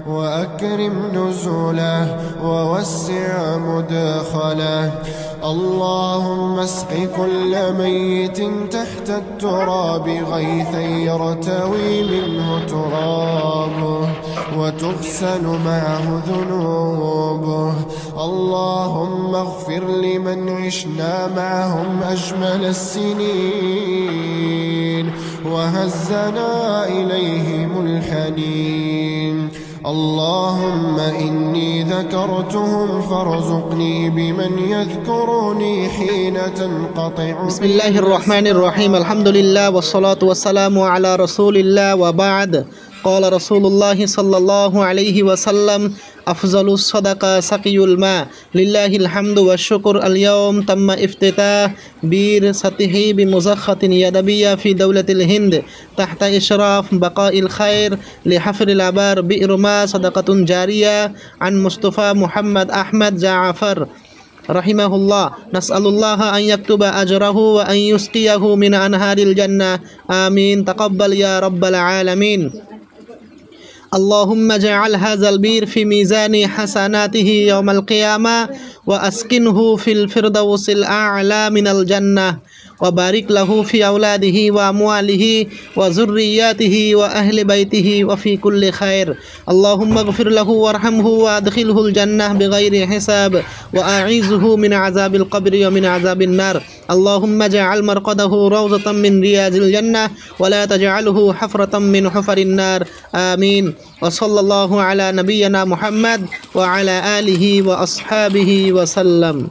وأكرم نزله ووسع مدخله. اللهم اسق كل ميت تحت التراب غيثا يرتوي منه ترابه وتغسل معه ذنوبه. اللهم اغفر لمن عشنا معهم أجمل السنين وهزنا إليهم الحنين. اللهم إني ذكرتهم فارزقني بمن يذكرني حين تنقطع. بسم الله الرحمن الرحيم. الحمد لله والصلاة والسلام على رسول الله وبعد. قال رسول الله صلى الله عليه وسلم أفضل الصدقة سقي الماء لله الحمد والشكر. اليوم تم افتتاح بير سطحي بمزخة يدوية في دولة الهند تحت إشراف بقاء الخير لحفر الآبار. بئر ماء صدقة جارية عن مصطفى محمد أحمد جعفر رحمه الله. نسأل الله أن يكتب أجره وأن يسقيه من أنهار الجنة. آمين. تقبل يا رب العالمين. اللهم اجعل هذا البير في ميزان حسناته يوم القيامة وأسكنه في الفردوس الأعلى من الجنة وبارك له في أولاده وأمواله وذرياته وأهل بيته وفي كل خير. اللهم اغفر له وارحمه وأدخله الجنة بغير حساب وأعيذه من عذاب القبر ومن عذاب النار. اللهم اجعل مرقده روضة من رياض الجنة ولا تجعله حفرة من حفر النار. آمين. وصلى الله على نبينا محمد وعلى آله وأصحابه وسلم.